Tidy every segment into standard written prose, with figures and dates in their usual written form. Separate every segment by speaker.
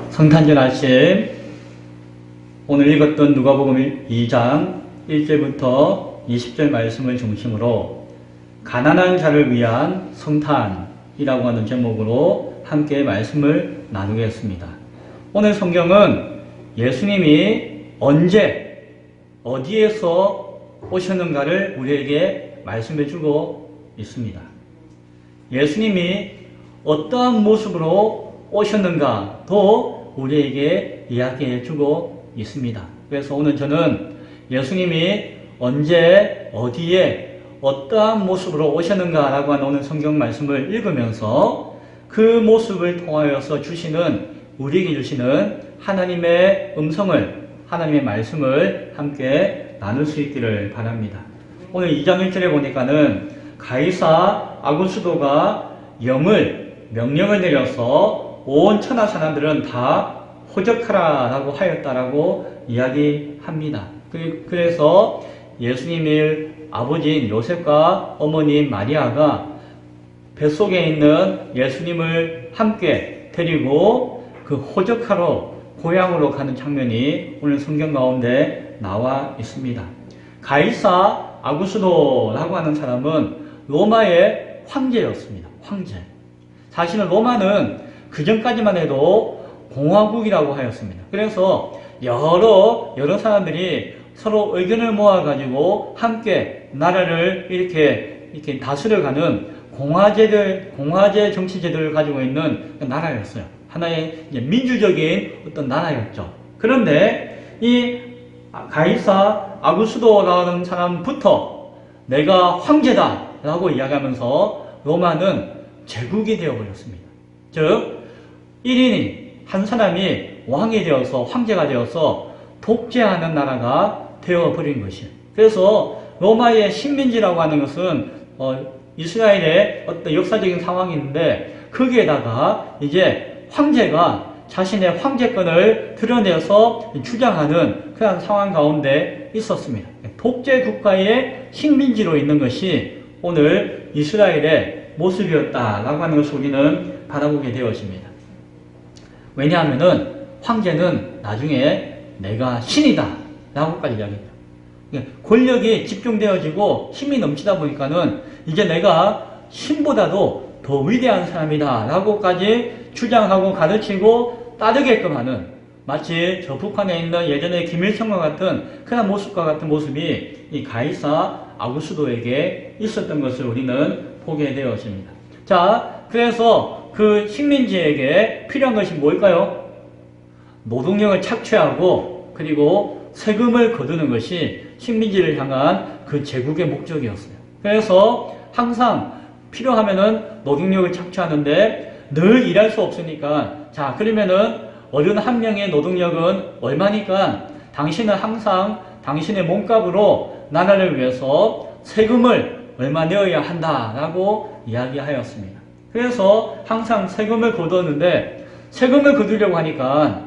Speaker 1: 성탄절 아침 오늘 읽었던 누가복음 2장 1절부터 20절 말씀을 중심으로 가난한 자를 위한 성탄이라고 하는 제목으로 함께 말씀을 나누겠습니다. 오늘 성경은 예수님이 언제 어디에서 오셨는가를 우리에게 말씀해 주고 있습니다. 예수님이 어떠한 모습으로 오셨는가도 우리에게 이야기해 주고 있습니다. 그래서 오늘 저는 예수님이 언제 어디에 어떠한 모습으로 오셨는가라고 하는 오늘 성경 말씀을 읽으면서 그 모습을 통하여서 우리에게 주시는 하나님의 음성을, 하나님의 말씀을 함께 나눌 수 있기를 바랍니다. 오늘 2장 1절에 보니까는 가이사 아구스도가 명령을 내려서 온 천하 사람들은 다 호적하라라고 하였다라고 이야기합니다. 그래서 예수님의 아버지인 요셉과 어머니 마리아가 뱃속에 있는 예수님을 함께 데리고 그 호적하러 고향으로 가는 장면이 오늘 성경 가운데 나와 있습니다. 가이사 아구스도라고 하는 사람은 로마의 황제였습니다. 황제. 사실은 로마는 그 전까지만 해도 공화국이라고 하였습니다. 그래서 여러 사람들이 서로 의견을 모아가지고 함께 나라를 이렇게 다스려가는 공화제 정치제도를 가지고 있는 나라였어요. 하나의 민주적인 어떤 나라였죠. 그런데 이 가이사 아구스도라는 사람부터 내가 황제다라고 이야기하면서 로마는 제국이 되어버렸습니다. 즉 1인이 한 사람이 왕이 되어서 황제가 되어서 독재하는 나라가 되어버린 것이에요. 그래서 로마의 식민지라고 하는 것은 이스라엘의 어떤 역사적인 상황인데 거기에다가 이제 황제가 자신의 황제권을 드러내서 주장하는 그런 상황 가운데 있었습니다. 독재 국가의 식민지로 있는 것이 오늘 이스라엘의 모습이었다라고 하는 것을 우리는 바라보게 되어집니다. 왜냐하면은 황제는 나중에 내가 신이다 라고까지 이야기합니다. 권력이 집중되어지고 힘이 넘치다 보니까는 이제 내가 신보다도 더 위대한 사람이다 라고까지 주장하고 가르치고 따르게끔 하는, 마치 저 북한에 있는 예전에 김일성과 같은 그런 모습과 같은 모습이 이 가이사 아구스도에게 있었던 것을 우리는 보게 되었습니다. 자, 그래서 그 식민지에게 필요한 것이 뭘까요? 노동력을 착취하고 그리고 세금을 거두는 것이 식민지를 향한 그 제국의 목적이었어요. 그래서 항상 필요하면은 노동력을 착취하는데 늘 일할 수 없으니까, 자, 그러면은 어른 한 명의 노동력은 얼마니까 당신은 항상 당신의 몸값으로 나라를 위해서 세금을 얼마 내어야 한다라고 이야기하였습니다. 그래서 항상 세금을 거두었는데, 세금을 거두려고 하니까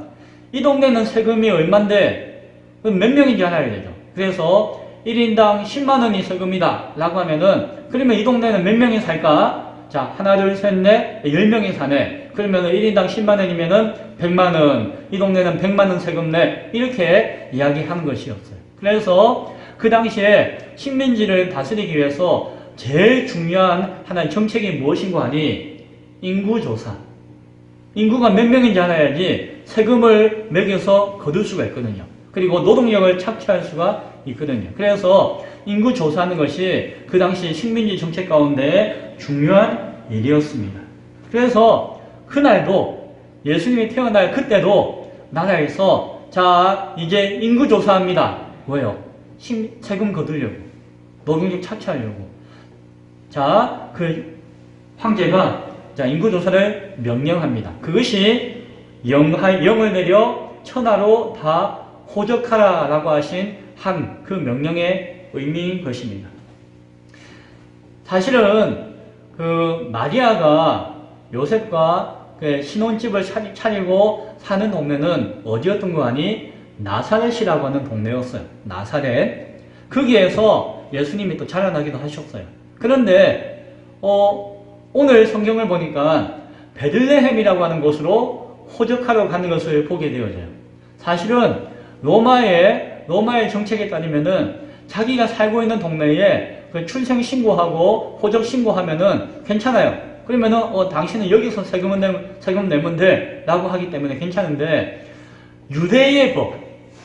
Speaker 1: 이 동네는 세금이 얼만데 몇 명인지 알아야 되죠. 그래서 1인당 10만 원이 세금이다 라고 하면은, 그러면 이 동네는 몇 명이 살까? 자, 하나, 둘, 셋, 넷, 10명이 사네. 그러면 1인당 10만 원이면은 100만 원. 이 동네는 100만 원 세금 내. 이렇게 이야기하는 것이었어요. 그래서 그 당시에 식민지를 다스리기 위해서 제일 중요한 하나의 정책이 무엇인고 하니, 인구조사. 인구가 몇 명인지 알아야지 세금을 매겨서 거둘 수가 있거든요. 그리고 노동력을 착취할 수가 있거든요. 그래서 인구조사하는 것이 그 당시 식민지 정책 가운데 중요한 일이었습니다. 그래서 그날도 예수님이 태어날 그때도 나라에서 자, 이제 인구조사합니다. 왜요? 세금 거두려고, 노동력 착취하려고. 자, 그 황제가 인구조사를 명령합니다. 그것이 영을 내려 천하로 다 호적하라라고 하신 그 명령의 의미인 것입니다. 사실은 그 마리아가 요셉과 그 신혼집을 차리고 사는 동네는 어디였던 거 아니? 나사렛이라고 하는 동네였어요. 나사렛. 거기에서 예수님이 또 자라나기도 하셨어요. 그런데 오늘 성경을 보니까 베들레헴이라고 하는 곳으로 호적하러 가는 것을 보게 되어져요. 사실은 로마의 정책에 따르면은 자기가 살고 있는 동네에 그 출생 신고하고 호적 신고하면은 괜찮아요. 그러면은 당신은 여기서 세금 내면 돼 라고 하기 때문에 괜찮은데, 유대의 법,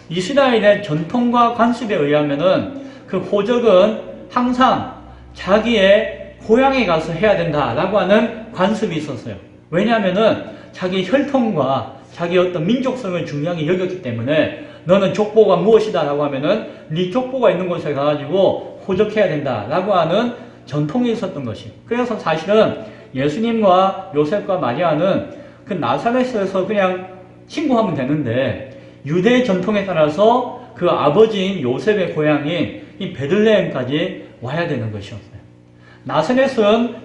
Speaker 1: 이스라엘의 전통과 관습에 의하면은 그 호적은 항상 자기의 고향에 가서 해야 된다라고 하는 관습이 있었어요. 왜냐하면은 자기 혈통과 자기 어떤 민족성을 중요하게 여겼기 때문에, 너는 족보가 무엇이다라고 하면은 네 족보가 있는 곳에 가가지고 호적해야 된다라고 하는 전통이 있었던 것이. 그래서 사실은 예수님과 요셉과 마리아는 그 나사렛에서 그냥 신고하면 되는데, 유대 전통에 따라서 그 아버지인 요셉의 고향인 이 베들레헴까지 와야 되는 것이었어요. 나사렛은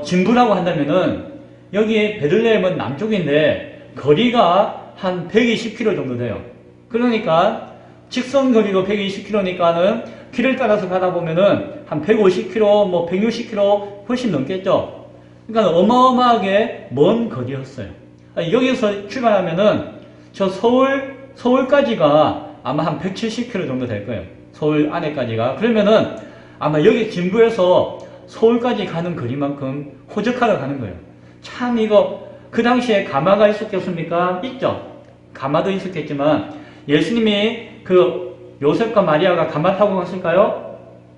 Speaker 1: 진부라고 한다면은, 여기 베들레헴은 남쪽인데 거리가 한 120km 정도 돼요. 그러니까 직선 거리로 120km니까는 길을 따라서 가다 보면은 한 150km, 뭐 160km 훨씬 넘겠죠. 그러니까 어마어마하게 먼 거리였어요. 여기서 출발하면은 저 서울까지가 아마 한 170km 정도 될 거예요. 서울 안에까지가. 그러면은 아마 여기 진부에서 서울까지 가는 거리만큼 호적하러 가는 거예요. 참 이거 그 당시에 가마가 있었겠습니까? 있죠. 가마도 있었겠지만 예수님이 그 요셉과 마리아가 가마 타고 갔을까요?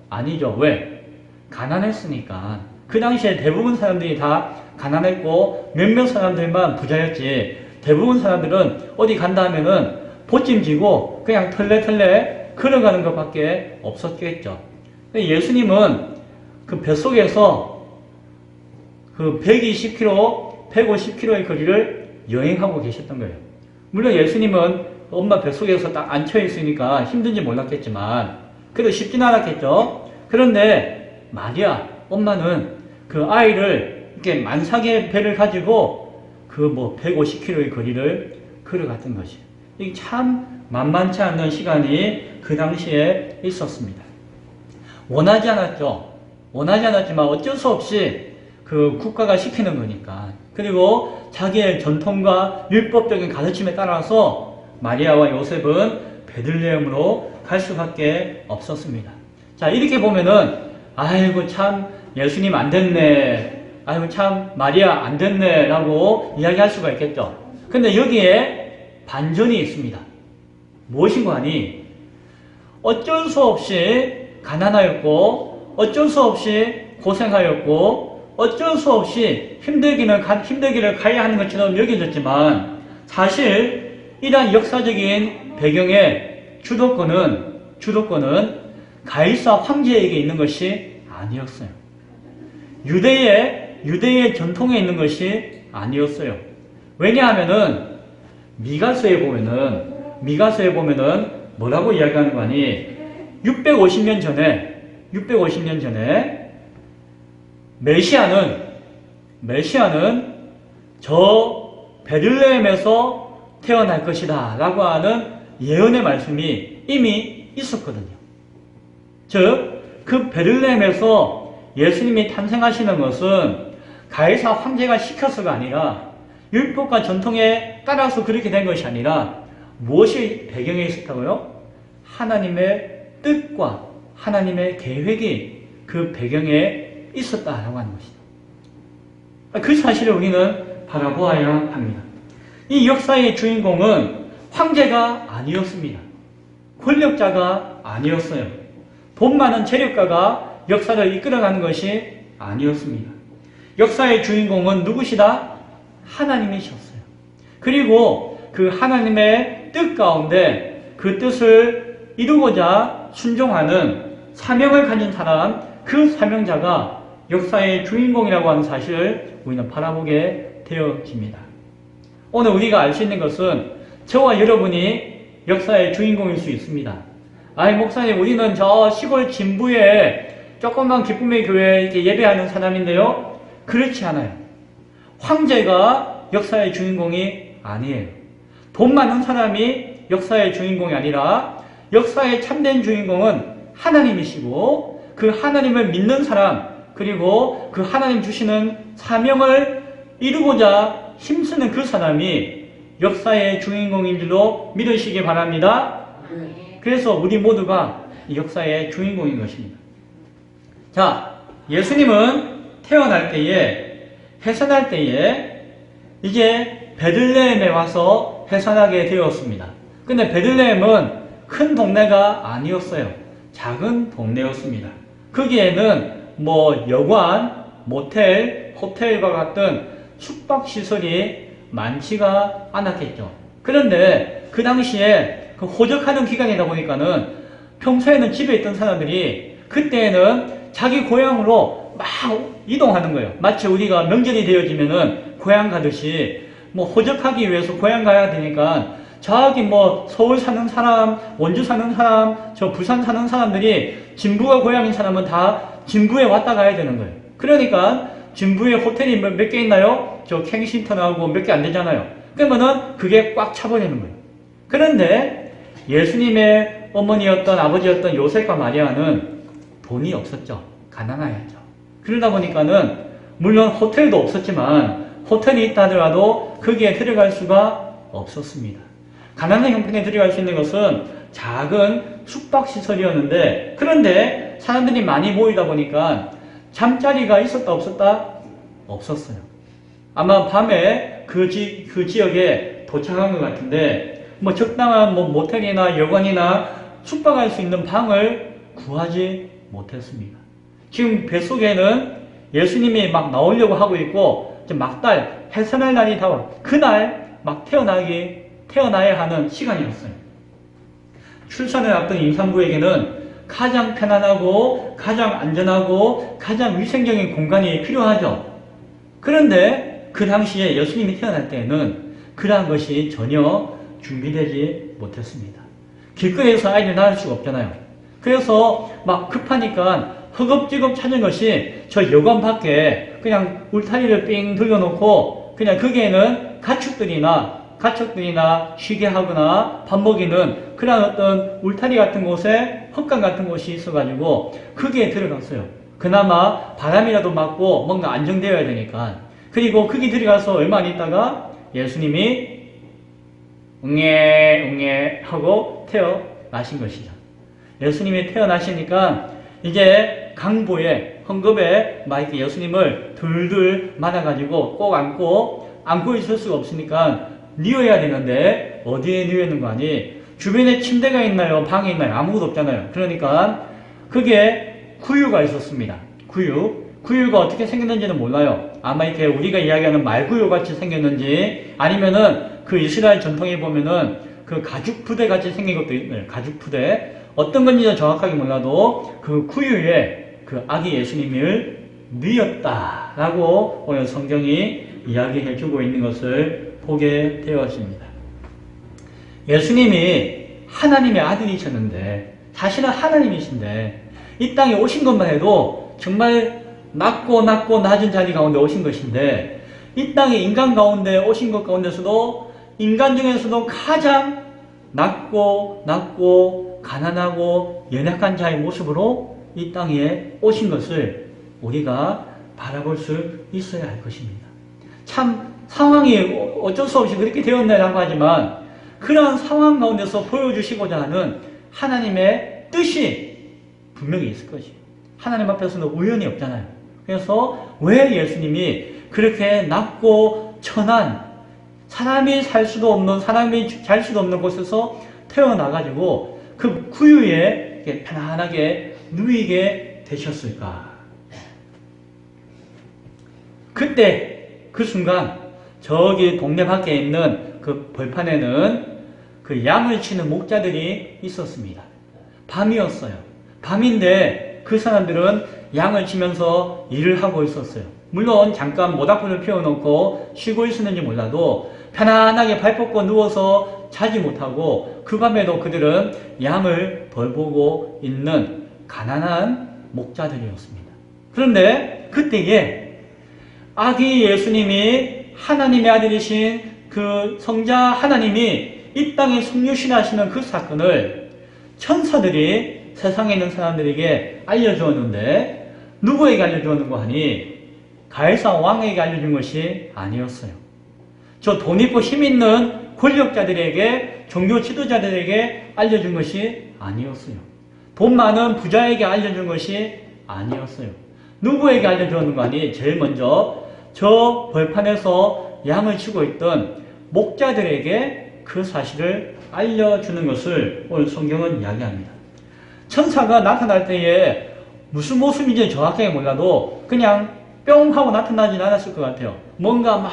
Speaker 1: 아니죠. 왜? 가난했으니까. 그 당시에 대부분 사람들이 다 가난했고 몇몇 사람들만 부자였지, 대부분 사람들은 어디 간다 하면은 보찜지고 그냥 털레털레 걸어가는 것밖에 없었겠죠. 예수님은 그 뱃속에서 그 120km, 150km의 거리를 여행하고 계셨던 거예요. 물론 예수님은 엄마 뱃속에서 딱 앉혀있으니까 힘든지 몰랐겠지만, 그래도 쉽진 않았겠죠. 그런데 마리아, 엄마는 그 아이를 이렇게 만삭의 배를 가지고 그 뭐 150km의 거리를 걸어갔던 것이. 이게 참 만만치 않은 시간이 그 당시에 있었습니다. 원하지 않았죠. 원하지 않았지만 어쩔 수 없이 그 국가가 시키는 거니까. 그리고 자기의 전통과 율법적인 가르침에 따라서 마리아와 요셉은 베들레헴으로 갈 수밖에 없었습니다. 자, 이렇게 보면은 아이고 참 예수님 안 됐네, 아이고 참 마리아 안 됐네 라고 이야기할 수가 있겠죠. 근데 여기에 반전이 있습니다. 무엇인가 하니, 어쩔 수 없이 가난하였고 어쩔 수 없이 고생하였고 어쩔 수 없이 힘들기를 가야 하는 것처럼 여겨졌지만, 사실 이러한 역사적인 배경의 주도권은 가이사 황제에게 있는 것이 아니었어요. 유대의 전통에 있는 것이 아니었어요. 왜냐하면은 미가서에 보면은 뭐라고 이야기하는 거 아니, 650년 전에 메시아는 저 베들레헴에서 태어날 것이다 라고 하는 예언의 말씀이 이미 있었거든요. 즉, 그 베들레헴에서 예수님이 탄생하시는 것은 가이사 황제가 시켜서가 아니라, 율법과 전통에 따라서 그렇게 된 것이 아니라, 무엇이 배경에 있었다고요? 하나님의 뜻과 하나님의 계획이 그 배경에 있었다라고 하는 것이다. 그 사실을 우리는 바라보아야 합니다. 이 역사의 주인공은 황제가 아니었습니다. 권력자가 아니었어요. 돈 많은 재력가가 역사를 이끌어가는 것이 아니었습니다. 역사의 주인공은 누구시다? 하나님이셨어요. 그리고 그 하나님의 뜻 가운데 그 뜻을 이루고자 순종하는 사명을 가진 사람, 그 사명자가 역사의 주인공이라고 하는 사실을 우리는 바라보게 되어집니다. 오늘 우리가 알 수 있는 것은 저와 여러분이 역사의 주인공일 수 있습니다. 아이 목사님, 우리는 저 시골 진부에 조그만 기쁨의 교회에 이렇게 예배하는 사람인데요. 그렇지 않아요. 황제가 역사의 주인공이 아니에요. 돈 많은 사람이 역사의 주인공이 아니라, 역사의 참된 주인공은 하나님이시고, 그 하나님을 믿는 사람, 그리고 그 하나님 주시는 사명을 이루고자 힘쓰는 그 사람이 역사의 주인공인 줄로 믿으시기 바랍니다. 그래서 우리 모두가 이 역사의 주인공인 것입니다. 자, 예수님은 태어날 때에, 해산할 때에 이제 베들레헴에 와서 해산하게 되었습니다. 근데 베들레헴은 큰 동네가 아니었어요. 작은 동네였습니다. 거기에는 뭐 여관, 모텔, 호텔과 같은 숙박시설이 많지가 않았겠죠. 그런데 그 당시에 그 호적하는 기간이다 보니까는 평소에는 집에 있던 사람들이 그때에는 자기 고향으로 막 이동하는 거예요. 마치 우리가 명절이 되어지면은 고향 가듯이 뭐 호적하기 위해서 고향 가야 되니까 저기 뭐 서울 사는 사람, 원주 사는 사람, 저 부산 사는 사람들이 진부가 고향인 사람은 다 진부에 왔다 가야 되는 거예요. 그러니까 진부에 호텔이 몇 개 있나요? 저 캥싱턴하고 몇 개 안 되잖아요. 그러면은 그게 꽉 차버리는 거예요. 그런데 예수님의 어머니였던 아버지였던 요셉과 마리아는 돈이 없었죠. 가난하였죠. 그러다 보니까는 물론 호텔도 없었지만 호텔이 있다 하더라도 거기에 들어갈 수가 없었습니다. 가난한 형편에 들어갈 수 있는 것은 작은 숙박시설이었는데 그런데 사람들이 많이 모이다 보니까 잠자리가 있었다 없었다? 없었어요. 아마 밤에 그 지역에 도착한 것 같은데 뭐 적당한 뭐 모텔이나 여관이나 숙박할 수 있는 방을 구하지 못했습니다. 지금 뱃속에는 예수님이 막 나오려고 하고 있고 막달 해산할 날이 다와 그날 막 태어나야 하는 시간이었어요. 출산을 앞둔 임산부에게는 가장 편안하고 가장 안전하고 가장 위생적인 공간이 필요하죠. 그런데 그 당시에 예수님이 태어날 때에는 그러한 것이 전혀 준비되지 못했습니다. 길거리에서 아이를 낳을 수가 없잖아요. 그래서 막 급하니까 허겁지겁 찾은 것이 저 여관 밖에 그냥 울타리를 삥 들여놓고 그냥 거기에는 가축들이나 쉬게 하거나 밥 먹이는 그런 어떤 울타리 같은 곳에 헛간 같은 곳이 있어가지고 거기에 들어갔어요. 그나마 바람이라도 맞고 뭔가 안정되어야 되니까. 그리고 거기 들어가서 얼마 안 있다가 예수님이 웅에 하고 태어나신 것이죠. 예수님이 태어나시니까 이제 강보에 헝겊에 막 이렇게 예수님을 둘둘 말아가지고 꼭 안고 있을 수가 없으니까 뉘어야 되는데 어디에 뉘는 거 아니? 주변에 침대가 있나요? 방이 있나요? 아무것도 없잖아요. 그러니까 그게 구유가 있었습니다. 구유가 어떻게 생겼는지는 몰라요. 아마 이렇게 우리가 이야기하는 말구유 같이 생겼는지 아니면은 그 이스라엘 전통에 보면은 그 가죽 푸대 같이 생긴 것도 있나요? 가죽 푸대. 어떤 건지는 정확하게 몰라도 그 구유에 그 아기 예수님을 뉘었다라고 오늘 성경이 이야기해 주고 있는 것을 보게 되었습니다. 예수님이 하나님의 아들이셨는데 사실은 하나님이신데 이 땅에 오신 것만 해도 정말 낮고 낮은 자리 가운데 오신 것인데 이 땅에 인간 가운데 오신 것 가운데서도 인간 중에서도 가장 낮고 가난하고 연약한 자의 모습으로 이 땅에 오신 것을 우리가 바라볼 수 있어야 할 것입니다. 참 상황이 어쩔 수 없이 그렇게 되었네라고 하지만 그런 상황 가운데서 보여주시고자 하는 하나님의 뜻이 분명히 있을 것이에요. 하나님 앞에서는 우연이 없잖아요. 그래서 왜 예수님이 그렇게 낮고 천한 사람이 살 수도 없는 사람이 잘 수도 없는 곳에서 태어나가지고 그 구유에 편안하게 누이게 되셨을까? 그때 그 순간 저기 동네 밖에 있는 그 벌판에는 그 양을 치는 목자들이 있었습니다. 밤이었어요. 밤인데 그 사람들은 양을 치면서 일을 하고 있었어요. 물론 잠깐 모닥불을 피워놓고 쉬고 있었는지 몰라도 편안하게 발 뻗고 누워서 자지 못하고 그 밤에도 그들은 양을 벌보고 있는 가난한 목자들이었습니다. 그런데 그때에 아기 예수님이 하나님의 아들이신 그 성자 하나님이 이 땅에 성육신하시는 그 사건을 천사들이 세상에 있는 사람들에게 알려주었는데 누구에게 알려주었는가 하니 가이사 왕에게 알려준 것이 아니었어요. 저 돈 있고 힘 있는 권력자들에게, 종교 지도자들에게 알려준 것이 아니었어요. 돈 많은 부자에게 알려준 것이 아니었어요. 누구에게 알려주는 거 아니? 제일 먼저 저 벌판에서 양을 치고 있던 목자들에게 그 사실을 알려주는 것을 오늘 성경은 이야기합니다. 천사가 나타날 때에 무슨 모습인지 정확하게 몰라도 그냥 뿅 하고 나타나진 않았을 것 같아요. 뭔가 막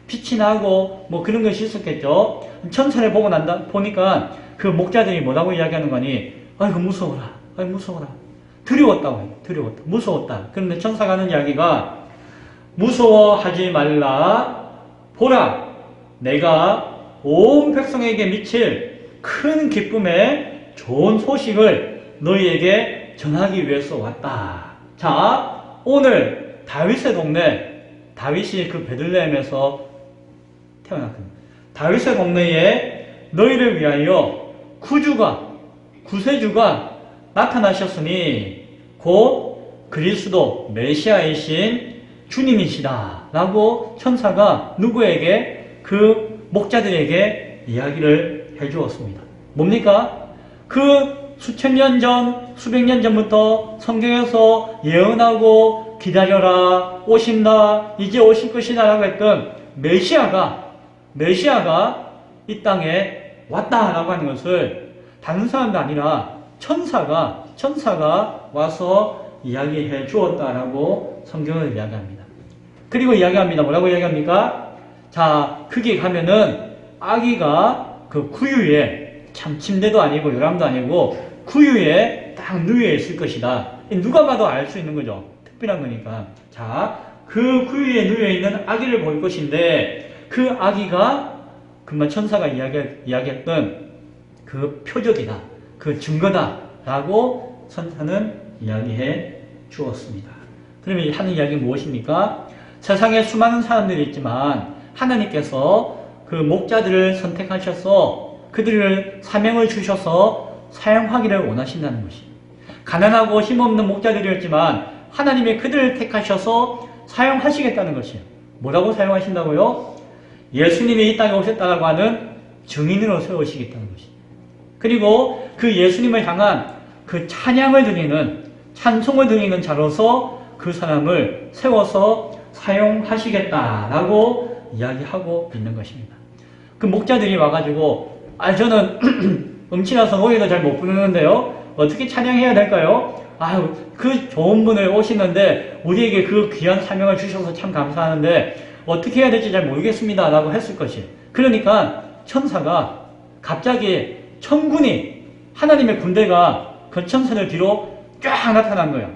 Speaker 1: 빛이 나고 뭐 그런 것이 있었겠죠. 천사를 보니까 그 목자들이 뭐라고 이야기하는 거니? 아이고 무서워라. 아이고 무서워라. 두려웠다고 해요. 두려웠다. 무서웠다. 그런데 천사가 하는 이야기가 무서워하지 말라. 보라. 내가 온 백성에게 미칠 큰 기쁨의 좋은 소식을 너희에게 전하기 위해서 왔다. 자, 오늘 다윗의 동네, 다윗이 그 베들레헴에서 태어났거든요. 다윗의 동네에 너희를 위하여 구세주가 나타나셨으니 곧 그리스도 메시아이신 주님이시다 라고 천사가 누구에게? 그 목자들에게 이야기를 해주었습니다. 뭡니까? 그 수천 년 전, 수백 년 전부터 성경에서 예언하고 기다려라, 오신다, 이제 오실 것이다 라고 했던 메시아가 이 땅에 왔다라고 하는 것을 다른 사람도 아니라 천사가 와서 이야기해 주었다라고 성경을 이야기합니다. 그리고 이야기합니다. 뭐라고 이야기합니까? 자, 거기 가면은 아기가 그 구유에, 참 침대도 아니고 요람도 아니고 구유에 딱 누워 있을 것이다. 누가 봐도 알 수 있는 거죠. 특별한 거니까. 자, 그 구유에 누워 있는 아기를 볼 것인데 그 아기가 금방 천사가 이야기했던 그 표적이다. 그 증거다. 라고 천사는 이야기해 주었습니다. 그러면 하는 이야기는 무엇입니까? 세상에 수많은 사람들이 있지만 하나님께서 그 목자들을 선택하셔서 그들을 사명을 주셔서 사용하기를 원하신다는 것이, 가난하고 힘없는 목자들이었지만 하나님이 그들을 택하셔서 사용하시겠다는 것이에요. 뭐라고 사용하신다고요? 예수님이 이 땅에 오셨다고 하는 증인으로 세우시겠다는 것이에요. 그리고 그 예수님을 향한 그 찬양을 드리는, 찬송을 드리는 자로서 그 사람을 세워서 사용하시겠다라고 이야기하고 있는 것입니다. 그 목자들이 와가지고 저는 음치라서 노래도 잘 못 부르는데요. 어떻게 찬양해야 될까요? 아유, 그 좋은 분을 오시는데 우리에게 그 귀한 사명을 주셔서 참 감사하는데 어떻게 해야 될지 잘 모르겠습니다 라고 했을 것이에요. 그러니까 천사가 갑자기 천군이, 하나님의 군대가 그 천사를 뒤로 쫙 나타난 거예요.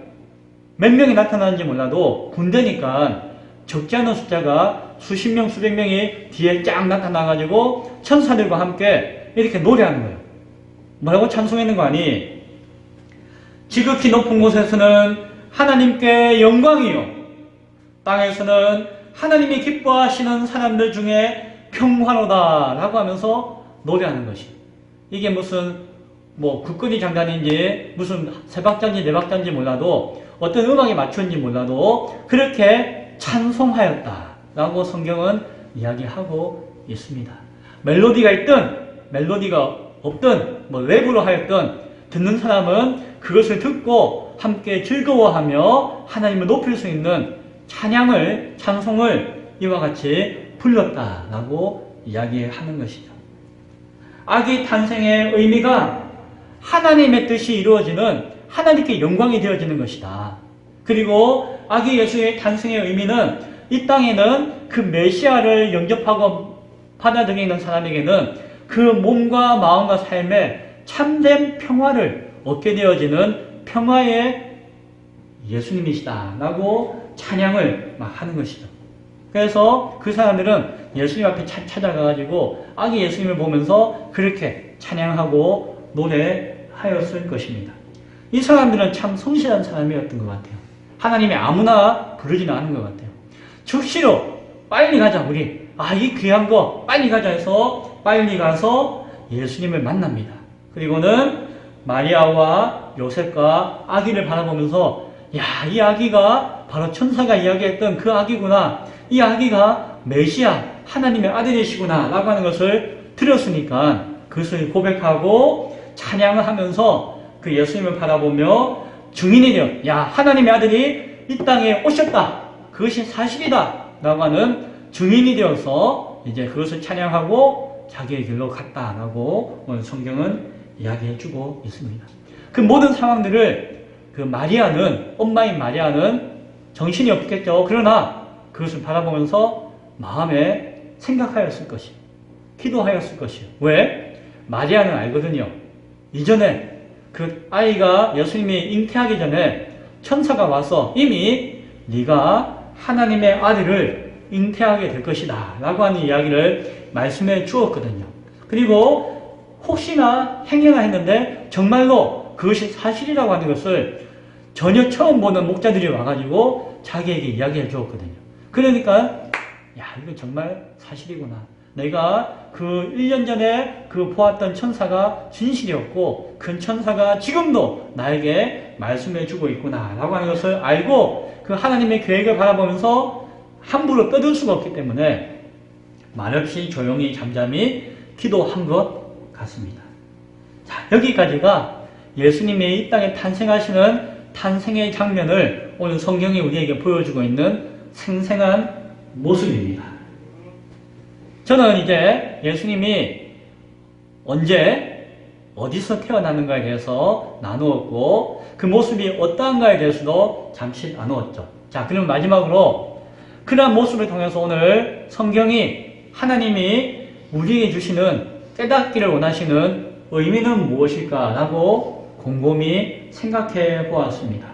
Speaker 1: 몇 명이 나타나는지 몰라도 군대니까 적지 않은 숫자가 수십 명, 수백 명이 뒤에 쫙 나타나가지고 천사들과 함께 이렇게 노래하는 거예요. 뭐라고 찬송했는 거 아니? 지극히 높은 곳에서는 하나님께 영광이요, 땅에서는 하나님이 기뻐하시는 사람들 중에 평화로다 라고 하면서 노래하는 것이, 이게 무슨 뭐 국거리 장단인지 무슨 세 박자인지 네 박자인지 몰라도 어떤 음악에 맞췄는지 몰라도 그렇게 찬송하였다 라고 성경은 이야기하고 있습니다. 멜로디가 있든 멜로디가 없든 뭐 랩으로 하였든 듣는 사람은 그것을 듣고 함께 즐거워하며 하나님을 높일 수 있는 찬양을, 찬송을 이와 같이 불렀다라고 이야기하는 것이죠. 아기 탄생의 의미가 하나님의 뜻이 이루어지는, 하나님께 영광이 되어지는 것이다. 그리고 아기 예수의 탄생의 의미는 이 땅에는 그 메시아를 영접하고 받아들이는 사람에게는 그 몸과 마음과 삶에 참된 평화를 얻게 되어지는 평화의 예수님이시다 라고 찬양을 막 하는 것이죠. 그래서 그 사람들은 예수님 앞에 찾아가가지고 아기 예수님을 보면서 그렇게 찬양하고 노래하였을 것입니다. 이 사람들은 참 성실한 사람이었던 것 같아요. 하나님이 아무나 부르지는 않은 것 같아요. 즉시로 빨리 가자 우리, 이 귀한 거 빨리 가자 해서 빨리 가서 예수님을 만납니다. 그리고는 마리아와 요셉과 아기를 바라보면서 이 아기가 바로 천사가 이야기했던 그 아기구나, 이 아기가 메시아, 하나님의 아들이시구나 라고 하는 것을 들었으니까 그것을 고백하고 찬양을 하면서 그 예수님을 바라보며 증인이 되어 야 하나님의 아들이 이 땅에 오셨다. 그것이 사실이다. 라고 하는 증인이 되어서 이제 그것을 찬양하고 자기의 길로 갔다라고 오늘 성경은 이야기해주고 있습니다. 그 모든 상황들을 그 마리아는 엄마인 마리아는 정신이 없겠죠. 그러나 그것을 바라보면서 마음에 생각하였을 것이 기도하였을 것이요. 왜? 마리아는 알거든요. 이전에 그 아이가 예수님이 잉태하기 전에 천사가 와서 이미 네가 하나님의 아들을 잉태하게 될 것이다 라고 하는 이야기를 말씀해 주었거든요. 그리고 혹시나 행여나 했는데 정말로 그것이 사실이라고 하는 것을 전혀 처음 보는 목자들이 와가지고 자기에게 이야기해 주었거든요. 그러니까 야 이거 정말 사실이구나. 내가 그 1년 전에 그 보았던 천사가 진실이었고 그 천사가 지금도 나에게 말씀해 주고 있구나 라고 하는 것을 알고 그 하나님의 계획을 바라보면서 함부로 떠들 수가 없기 때문에 말없이 조용히 잠잠히 기도한 것 같습니다. 자, 여기까지가 예수님이 이 땅에 탄생하시는 탄생의 장면을 오늘 성경이 우리에게 보여주고 있는 생생한 모습입니다. 저는 이제 예수님이 언제 어디서 태어나는가에 대해서 나누었고 그 모습이 어떠한가에 대해서도 잠시 나누었죠. 자, 그럼 마지막으로 그러한 모습을 통해서 오늘 성경이 하나님이 우리에게 주시는 깨닫기를 원하시는 의미는 무엇일까라고 곰곰이 생각해 보았습니다.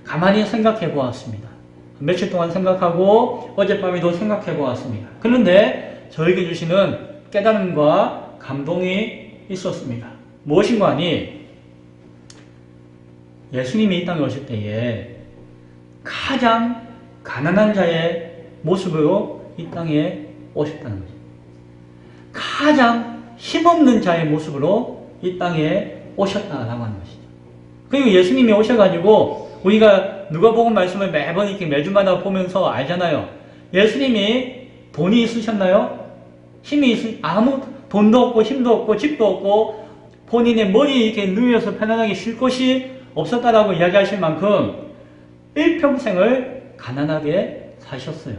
Speaker 1: 가만히 생각해 보았습니다. 며칠 동안 생각하고 어젯밤에도 생각해 보았습니다. 그런데 저에게 주시는 깨달음과 감동이 있었습니다. 무엇인가 하니 예수님이 이 땅에 오실 때에 가장 가난한 자의 모습으로 이 땅에 오셨다는 거죠. 가장 힘없는 자의 모습으로 이 땅에 오셨다라고 하는 것이죠. 그리고 예수님이 오셔가지고 우리가 누가복음 말씀을 매번 이렇게 매주마다 보면서 알잖아요. 예수님이 돈이 있으셨나요? 아무 돈도 없고 힘도 없고 집도 없고 본인의 머리에 이렇게 누워서 편안하게 쉴 곳이 없었다라고 이야기하실 만큼 일평생을 가난하게 사셨어요.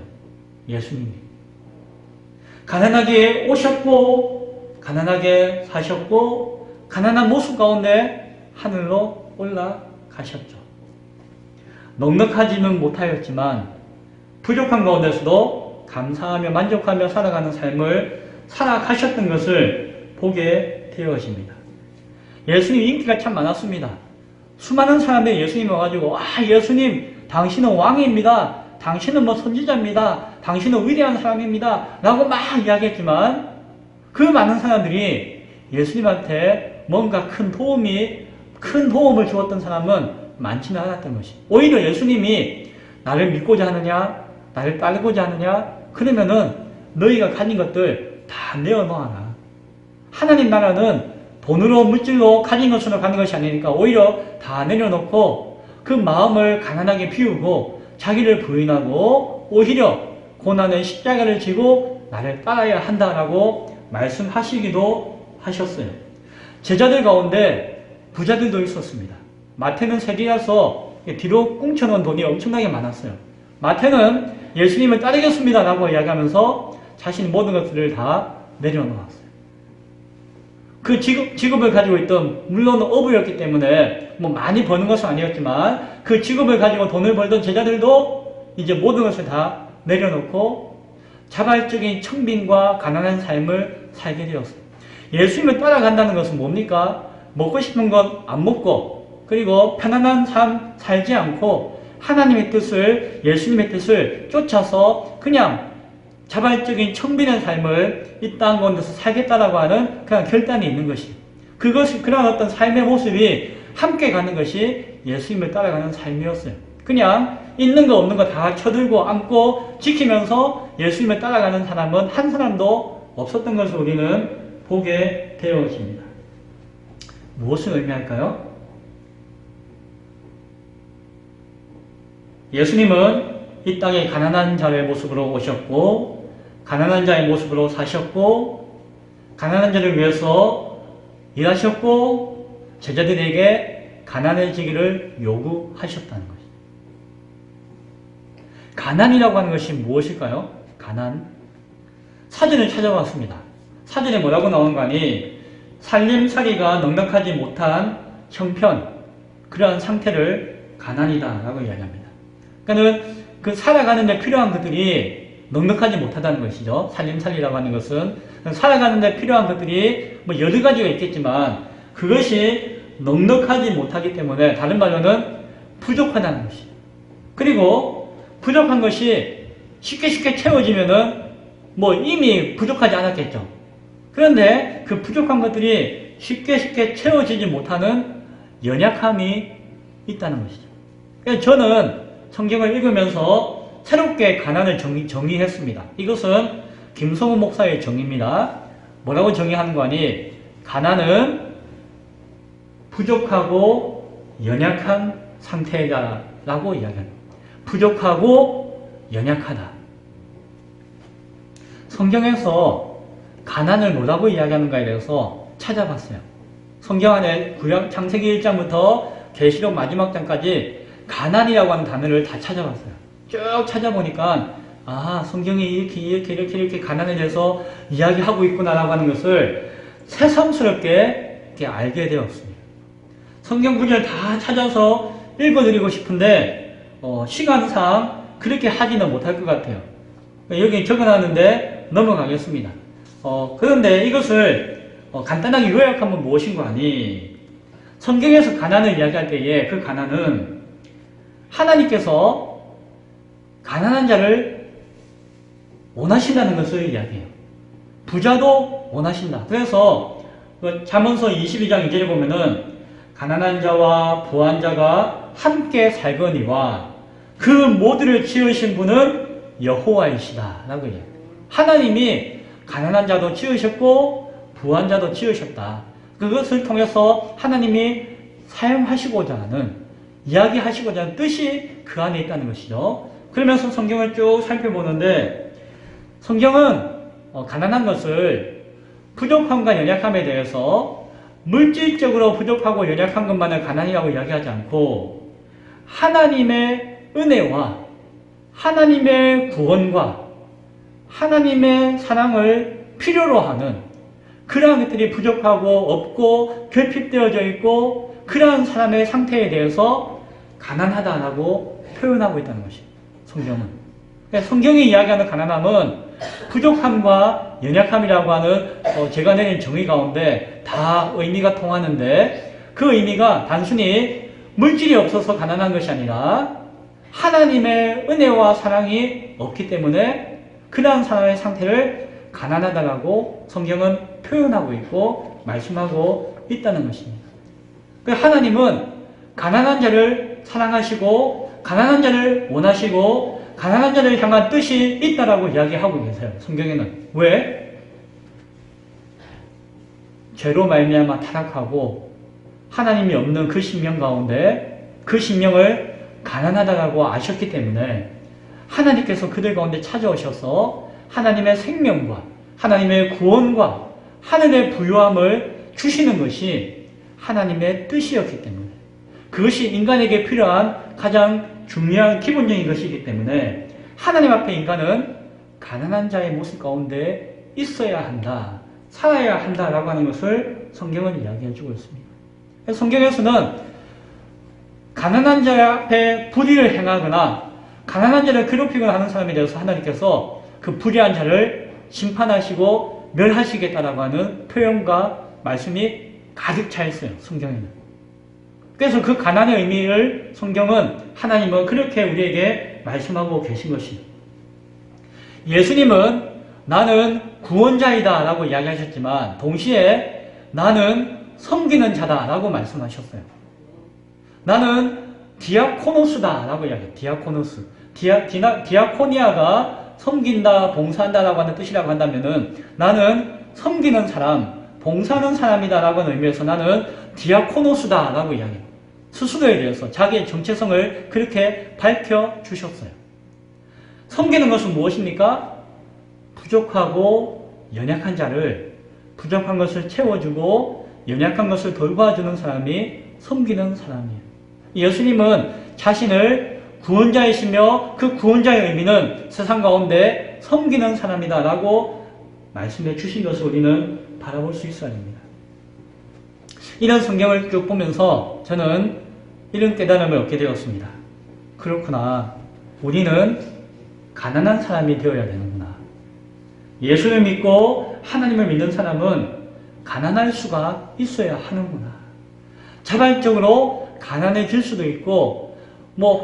Speaker 1: 예수님이. 가난하게 오셨고 가난하게 사셨고 가난한 모습 가운데 하늘로 올라가셨죠. 넉넉하지는 못하였지만 부족한 가운데서도 감사하며 만족하며 살아가는 삶을 살아가셨던 것을 보게 되어집니다. 예수님 인기가 참 많았습니다. 수많은 사람들이 예수님 와가지고 예수님 당신은 왕입니다. 당신은 선지자입니다. 당신은 위대한 사람입니다. 라고 막 이야기했지만 그 많은 사람들이 예수님한테 뭔가 큰 도움을 주었던 사람은 많지는 않았던 것이. 오히려 예수님이 나를 믿고자 하느냐, 나를 따르고자 하느냐, 그러면은 너희가 가진 것들 다 내어놓아라. 하나님 나라는 돈으로 물질로 가진 것으로 가는 것이 아니니까 오히려 다 내려놓고 그 마음을 가난하게 비우고 자기를 부인하고 오히려 고난의 십자가를 지고 나를 따라야 한다라고 말씀하시기도 하셨어요. 제자들 가운데 부자들도 있었습니다. 마태는 세리라서 뒤로 꽁쳐놓은 돈이 엄청나게 많았어요. 마태는 예수님을 따르겠습니다 라고 이야기하면서 자신의 모든 것들을 다 내려놓았어요. 그 직업을 가지고 있던, 물론 어부였기 때문에 많이 버는 것은 아니었지만 그 직업을 가지고 돈을 벌던 제자들도 이제 모든 것을 다 내려놓고 자발적인 청빈과 가난한 삶을 살게 되었어요. 예수님을 따라간다는 것은 뭡니까? 먹고 싶은 건 안 먹고 그리고 편안한 삶 살지 않고 하나님의 뜻을, 예수님의 뜻을 쫓아서 그냥 자발적인 청빈한 삶을 이 땅 가운데서 살겠다라고 하는 그냥 결단이 있는 것이, 그것이 그런 어떤 삶의 모습이 함께 가는 것이 예수님을 따라가는 삶이었어요. 그냥 있는 거 없는 거 다 쳐들고 안고 지키면서 예수님을 따라가는 사람은 한 사람도 없었던 것을 우리는 보게 되어집니다. 무엇을 의미할까요? 예수님은 이 땅에 가난한 자의 모습으로 오셨고 가난한 자의 모습으로 사셨고 가난한 자를 위해서 일하셨고 제자들에게 가난해지기를 요구하셨다는 것입니다. 가난이라고 하는 것이 무엇일까요? 가난. 사전을 찾아봤습니다. 사전에 뭐라고 나온 거 아니? 살림살이가 넉넉하지 못한 형편, 그러한 상태를 가난이다 라고 이야기합니다. 그러니까 그 살아가는 데 필요한 것들이 넉넉하지 못하다는 것이죠. 살림살이라고 하는 것은 살아가는 데 필요한 것들이 뭐 여러 가지가 있겠지만 그것이 넉넉하지 못하기 때문에 다른 말로는 부족하다는 것이죠. 그리고 부족한 것이 쉽게 채워지면은 뭐 이미 부족하지 않았겠죠. 그런데 그 부족한 것들이 쉽게 채워지지 못하는 연약함이 있다는 것이죠. 그래서 저는 성경을 읽으면서 새롭게 가난을 정의했습니다. 이것은 김성우 목사의 정의입니다. 뭐라고 정의하는 거 아니? 가난은 부족하고 연약한 상태다라고 이야기합니다. 부족하고 연약하다. 성경에서 가난을 뭐라고 이야기하는가에 대해서 찾아봤어요. 성경 안에 구약 창세기 1장부터 계시록 마지막 장까지 가난이라고 하는 단어를 다 찾아봤어요. 쭉 찾아보니까 성경이 이렇게 가난에 대해서 이야기하고 있구나라고 하는 것을 새삼스럽게 이렇게 알게 되었습니다. 성경 구절을 다 찾아서 읽어드리고 싶은데 시간상 그렇게 하지는 못할 것 같아요. 여기 적어놨는데 넘어가겠습니다. 그런데 이것을 간단하게 요약하면 무엇인 거 아니? 성경에서 가난을 이야기할 때에 그 가난은 하나님께서 가난한 자를 원하신다는 것을 이야기해요. 부자도 원하신다. 그래서 잠언서 22장 2절에 보면은 가난한 자와 부한 자가 함께 살거니와 그 모두를 지으신 분은 여호와이시다 라고 해요. 하나님이 가난한 자도 지으셨고 부한 자도 지으셨다. 그것을 통해서 하나님이 사용하시고자 하는, 이야기하시고자 하는 뜻이 그 안에 있다는 것이죠. 그러면서 성경을 쭉 살펴보는데 성경은 가난한 것을 부족함과 연약함에 대해서 물질적으로 부족하고 연약한 것만을 가난이라고 이야기하지 않고 하나님의 은혜와 하나님의 구원과 하나님의 사랑을 필요로 하는 그러한 것들이 부족하고 없고 결핍되어져 있고 그러한 사람의 상태에 대해서 가난하다라고 표현하고 있다는 것입니다. 성경은. 성경이 이야기하는 가난함은 부족함과 연약함이라고 하는 제가 내린 정의 가운데 다 의미가 통하는데 그 의미가 단순히 물질이 없어서 가난한 것이 아니라 하나님의 은혜와 사랑이 없기 때문에 그러한 사람의 상태를 가난하다라고 성경은 표현하고 있고 말씀하고 있다는 것입니다. 하나님은 가난한 자를 사랑하시고 가난한 자를 원하시고 가난한 자를 향한 뜻이 있다라고 이야기하고 계세요. 성경에는. 왜? 죄로 말미암아 타락하고 하나님이 없는 그 심령 가운데 그 심령을 가난하다라고 아셨기 때문에 하나님께서 그들 가운데 찾아오셔서 하나님의 생명과 하나님의 구원과 하늘의 부유함을 주시는 것이 하나님의 뜻이었기 때문에 그것이 인간에게 필요한 가장 중요한 기본적인 것이기 때문에 하나님 앞에 인간은 가난한 자의 모습 가운데 있어야 한다, 살아야 한다라고 하는 것을 성경은 이야기해주고 있습니다. 성경에서는 가난한 자 앞에 불의를 행하거나 가난한 자를 괴롭히거나 하는 사람에 대해서 하나님께서 그 불의한 자를 심판하시고 멸하시겠다라고 하는 표현과 말씀이 가득 차 있어요. 성경에는. 그래서 그 가난의 의미를 성경은 하나님은 그렇게 우리에게 말씀하고 계신 것입니다. 예수님은 나는 구원자이다 라고 이야기하셨지만 동시에 나는 섬기는 자다 라고 말씀하셨어요. 나는 디아코노스다 라고 이야기해요. 디아코노스. 디아코니아가 섬긴다, 봉사한다 라고 하는 뜻이라고 한다면은 나는 섬기는 사람, 봉사하는 사람이다 라고 하는 의미에서 나는 디아코노스다 라고 이야기해요. 스스로에 대해서 자기의 정체성을 그렇게 밝혀주셨어요. 섬기는 것은 무엇입니까? 부족하고 연약한 자를 부족한 것을 채워주고 연약한 것을 돌봐주는 사람이 섬기는 사람이에요. 예수님은 자신을 구원자이시며 그 구원자의 의미는 세상 가운데 섬기는 사람이다 라고 말씀해 주신 것을 우리는 바라볼 수 있어야 합니다. 이런 성경을 쭉 보면서 저는 이런 깨달음을 얻게 되었습니다. 그렇구나. 우리는 가난한 사람이 되어야 되는구나. 예수를 믿고 하나님을 믿는 사람은 가난할 수가 있어야 하는구나. 자발적으로 가난해질 수도 있고,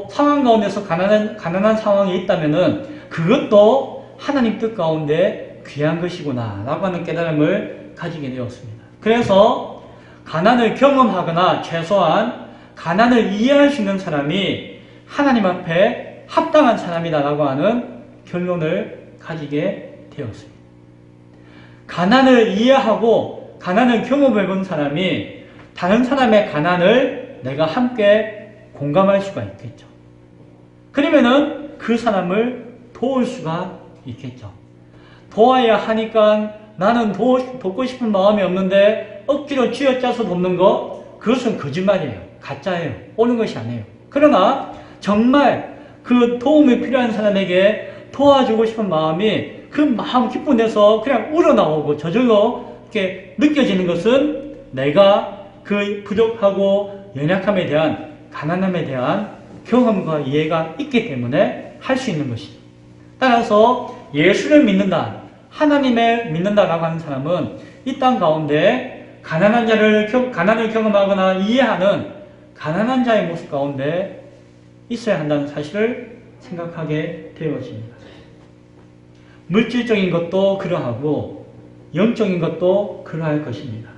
Speaker 1: 상황 가운데서 가난한 상황이 있다면은 그것도 하나님 뜻 가운데 귀한 것이구나 라고 하는 깨달음을 가지게 되었습니다. 그래서 가난을 경험하거나 최소한 가난을 이해할 수 있는 사람이 하나님 앞에 합당한 사람이다 라고 하는 결론을 가지게 되었습니다. 가난을 이해하고 가난을 경험해 본 사람이 다른 사람의 가난을 내가 함께 공감할 수가 있겠죠. 그러면은 그 사람을 도울 수가 있겠죠. 도와야 하니까 나는 돕고 싶은 마음이 없는데 억지로 쥐어짜서 돕는 것, 그것은 거짓말이에요. 가짜예요. 오는 것이 아니에요. 그러나 정말 그 도움이 필요한 사람에게 도와주고 싶은 마음이 그 마음 깊은 데서 그냥 우러나오고 저절로 이렇게 느껴지는 것은 내가 그 부족하고 연약함에 대한 가난함에 대한 경험과 이해가 있기 때문에 할 수 있는 것이죠. 따라서 예수를 믿는다, 하나님을 믿는다라고 하는 사람은 이 땅 가운데 가난을 경험하거나 이해하는 가난한 자의 모습 가운데 있어야 한다는 사실을 생각하게 되어집니다. 물질적인 것도 그러하고 영적인 것도 그러할 것입니다.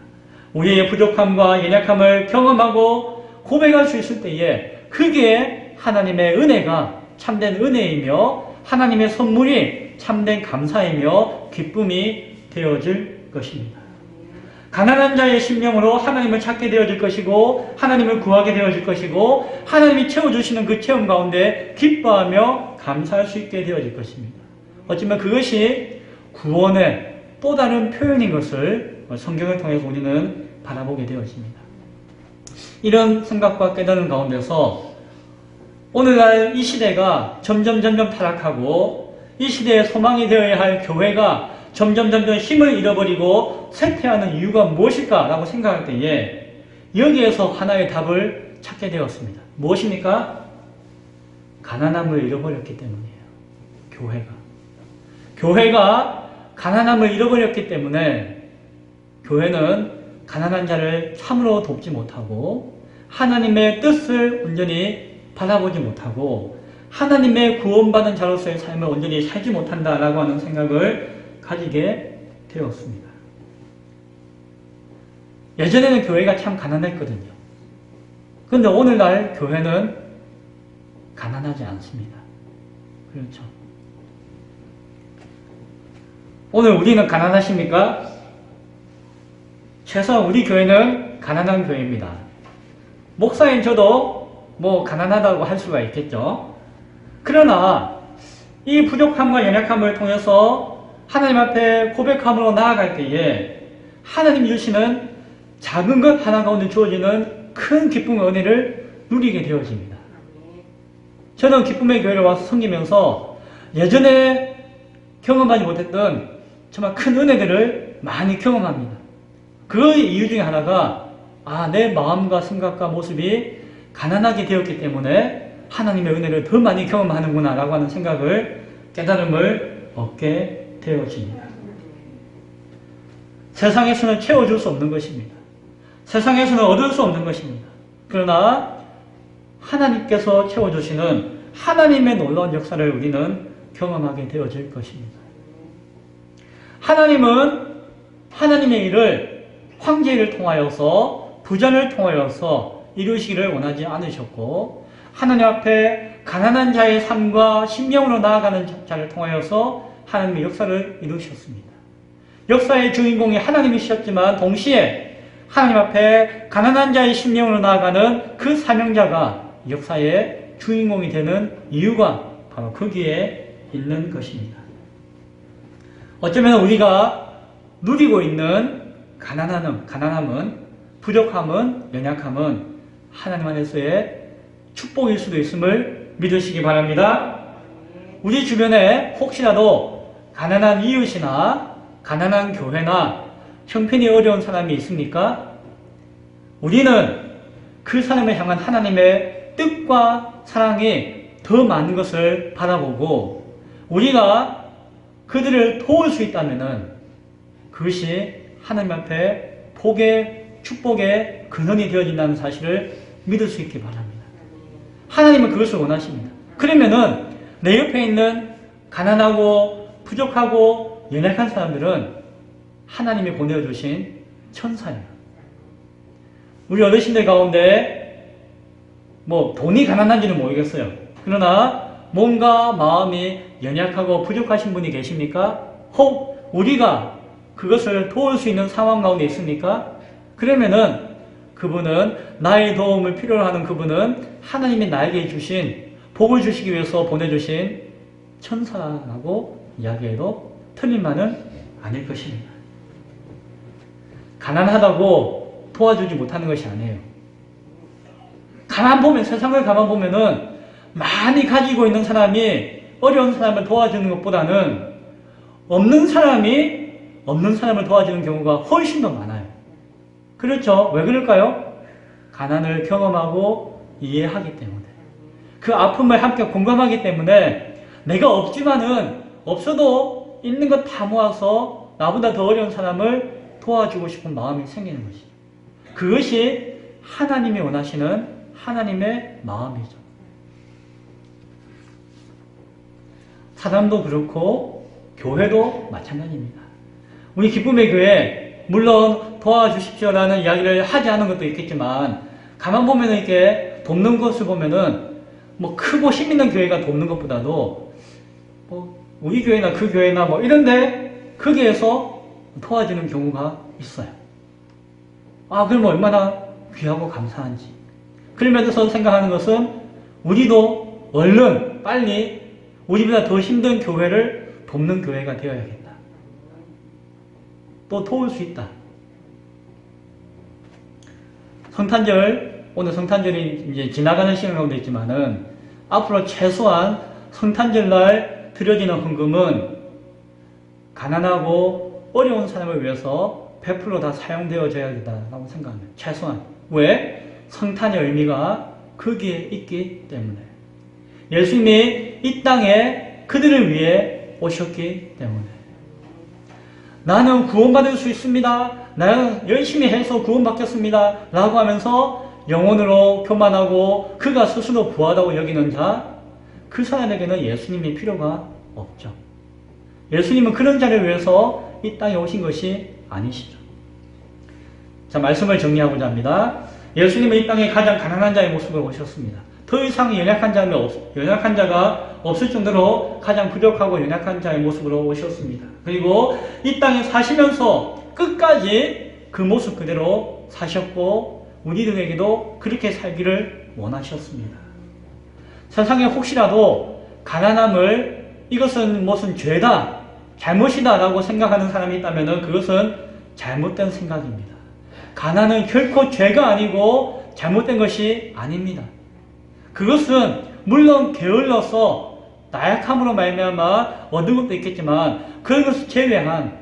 Speaker 1: 우리의 부족함과 연약함을 경험하고 고백할 수 있을 때에 그게 하나님의 은혜가 참된 은혜이며 하나님의 선물이 참된 감사이며 기쁨이 되어질 것입니다. 가난한 자의 심령으로 하나님을 찾게 되어질 것이고 하나님을 구하게 되어질 것이고 하나님이 채워주시는 그 체험 가운데 기뻐하며 감사할 수 있게 되어질 것입니다. 어쩌면 그것이 구원의 또 다른 표현인 것을 성경을 통해서 우리는 바라보게 되어집니다. 이런 생각과 깨달음 가운데서 오늘날 이 시대가 점점 타락하고 이 시대의 소망이 되어야 할 교회가 점점 힘을 잃어버리고 쇠퇴하는 이유가 무엇일까라고 생각할 때에 여기에서 하나의 답을 찾게 되었습니다. 무엇입니까? 가난함을 잃어버렸기 때문이에요. 교회가 가난함을 잃어버렸기 때문에 교회는 가난한 자를 참으로 돕지 못하고 하나님의 뜻을 온전히 바라보지 못하고 하나님의 구원받은 자로서의 삶을 온전히 살지 못한다라고 하는 생각을 가지게 되었습니다. 예전에는 교회가 참 가난했거든요. 그런데 오늘날 교회는 가난하지 않습니다. 그렇죠. 오늘 우리는 가난하십니까? 최소한 우리 교회는 가난한 교회입니다. 목사인 저도 가난하다고 할 수가 있겠죠. 그러나 이 부족함과 연약함을 통해서 하나님 앞에 고백함으로 나아갈 때에 하나님 주시는 작은 것 하나 가운데 주어지는 큰 기쁨의 은혜를 누리게 되어집니다. 저는 기쁨의 교회를 와서 섬기면서 예전에 경험하지 못했던 정말 큰 은혜들을 많이 경험합니다. 그 이유 중에 하나가 내 마음과 생각과 모습이 가난하게 되었기 때문에 하나님의 은혜를 더 많이 경험하는구나 라고 하는 깨달음을 얻게 되어집니다. 세상에서는 채워줄 수 없는 것입니다. 세상에서는 얻을 수 없는 것입니다. 그러나 하나님께서 채워주시는 하나님의 놀라운 역사를 우리는 경험하게 되어질 것입니다. 하나님은 하나님의 일을 황제를 통하여서 부전을 통하여서 이루시기를 원하지 않으셨고 하나님 앞에 가난한 자의 삶과 심령으로 나아가는 자를 통하여서 하나님의 역사를 이루셨습니다. 역사의 주인공이 하나님이셨지만 동시에 하나님 앞에 가난한 자의 심령으로 나아가는 그 사명자가 역사의 주인공이 되는 이유가 바로 거기에 있는 것입니다. 어쩌면 우리가 누리고 있는 가난함은, 부족함은, 연약함은 하나님 안에서의 축복일 수도 있음을 믿으시기 바랍니다. 우리 주변에 혹시라도 가난한 이웃이나 가난한 교회나 형편이 어려운 사람이 있습니까? 우리는 그 사람을 향한 하나님의 뜻과 사랑이 더 많은 것을 바라보고 우리가 그들을 도울 수 있다면 그것이 하나님 앞에 복의 축복의 근원이 되어진다는 사실을 믿을 수 있기 바랍니다. 하나님은 그것을 원하십니다. 그러면은 내 옆에 있는 가난하고 부족하고 연약한 사람들은 하나님이 보내주신 천사예요. 우리 어르신들 가운데 돈이 가난한지는 모르겠어요. 그러나 몸과 마음이 연약하고 부족하신 분이 계십니까? 혹 우리가 그것을 도울 수 있는 상황 가운데 있습니까? 그러면은 그분은 나의 도움을 필요로 하는 그분은 하나님이 나에게 주신 복을 주시기 위해서 보내주신 천사라고 이야기해도 틀림만은 아닐 것입니다. 가난하다고 도와주지 못하는 것이 아니에요. 세상을 가만 보면은 많이 가지고 있는 사람이 어려운 사람을 도와주는 것보다는 없는 사람을 도와주는 경우가 훨씬 더 많아요. 그렇죠? 왜 그럴까요? 가난을 경험하고 이해하기 때문에. 그 아픔을 함께 공감하기 때문에 내가 없어도 있는 것 다 모아서 나보다 더 어려운 사람을 도와주고 싶은 마음이 생기는 것이죠. 그것이 하나님이 원하시는 하나님의 마음이죠. 사람도 그렇고 교회도 마찬가지입니다. 우리 기쁨의 교회 물론 도와주십시오라는 이야기를 하지 않은 것도 있겠지만 가만 보면 이렇게 돕는 것을 보면은 크고 힘 있는 교회가 돕는 것보다도 우리 교회나 그 교회나 이런데 거기에서 도와주는 경우가 있어요. 그럼 얼마나 귀하고 감사한지. 그러면서 생각하는 것은 우리도 얼른 빨리 우리보다 더 힘든 교회를 돕는 교회가 되어야겠다. 또 도울 수 있다. 오늘 성탄절이 이제 지나가는 시간 가운데 있지만은 앞으로 최소한 성탄절날 드려지는 헌금은 가난하고 어려운 사람을 위해서 100% 다 사용되어져야 된다고 생각합니다. 최소한. 왜? 성탄의 의미가 거기에 있기 때문에. 예수님이 이 땅에 그들을 위해 오셨기 때문에. 나는 구원받을 수 있습니다. 나는 열심히 해서 구원받겠습니다. 라고 하면서 영혼으로 교만하고 그가 스스로 부하다고 여기는 자, 그 사람에게는 예수님이 필요가 없죠. 예수님은 그런 자를 위해서 이 땅에 오신 것이 아니시죠. 자, 말씀을 정리하고자 합니다. 예수님은 이 땅에 가장 가난한 자의 모습으로 오셨습니다. 더 이상 연약한 자가 없을 정도로 가장 부족하고 연약한 자의 모습으로 오셨습니다. 그리고 이 땅에 사시면서 끝까지 그 모습 그대로 사셨고 우리들에게도 그렇게 살기를 원하셨습니다. 세상에 혹시라도 가난함을 이것은 무슨 죄다, 잘못이다 라고 생각하는 사람이 있다면 그것은 잘못된 생각입니다. 가난은 결코 죄가 아니고 잘못된 것이 아닙니다. 그것은 물론 게을러서 나약함으로 말미암아 얻은 것도 있겠지만 그런 것을 제외한,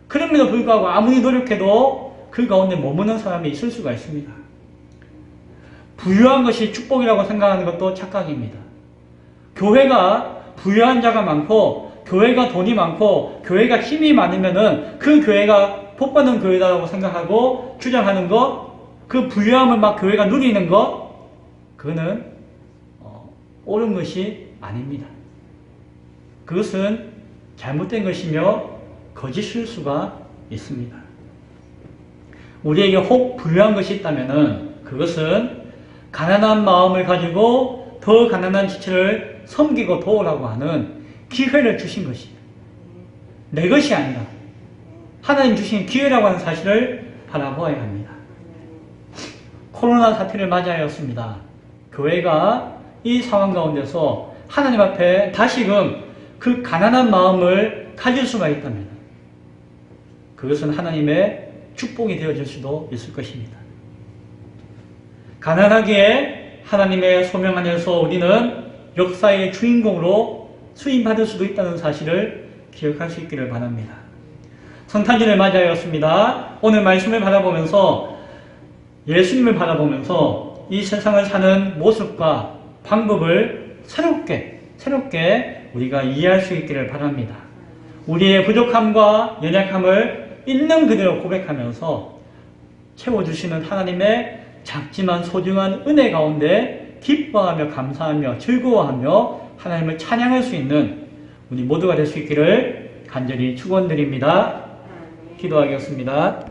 Speaker 1: 그럼에도 불구하고 아무리 노력해도 그 가운데 머무는 사람이 있을 수가 있습니다. 부유한 것이 축복이라고 생각하는 것도 착각입니다. 교회가 부유한 자가 많고 교회가 돈이 많고 교회가 힘이 많으면은 그 교회가 복받는 교회다라고 생각하고 주장하는 것, 그 부유함을 막 교회가 누리는 것, 그거는 옳은 것이 아닙니다. 그것은 잘못된 것이며 거짓일 수가 있습니다. 우리에게 혹 부유한 것이 있다면 그것은 가난한 마음을 가지고 더 가난한 지체를 섬기고 도우라고 하는 기회를 주신 것이에요. 내 것이 아니라 하나님 주신 기회라고 하는 사실을 바라보아야 합니다. 코로나 사태를 맞이하였습니다. 교회가 이 상황 가운데서 하나님 앞에 다시금 그 가난한 마음을 가질 수가 있다면, 그것은 하나님의 축복이 되어질 수도 있을 것입니다. 가난하게 하나님의 소명 안에서 우리는 역사의 주인공으로 수임받을 수도 있다는 사실을 기억할 수 있기를 바랍니다. 성탄절을 맞이하였습니다. 오늘 말씀을 바라보면서 예수님을 바라보면서 이 세상을 사는 모습과 방법을 새롭게 우리가 이해할 수 있기를 바랍니다. 우리의 부족함과 연약함을 있는 그대로 고백하면서 채워주시는 하나님의 작지만 소중한 은혜 가운데 기뻐하며 감사하며 즐거워하며 하나님을 찬양할 수 있는 우리 모두가 될 수 있기를 간절히 축원드립니다. 기도하겠습니다.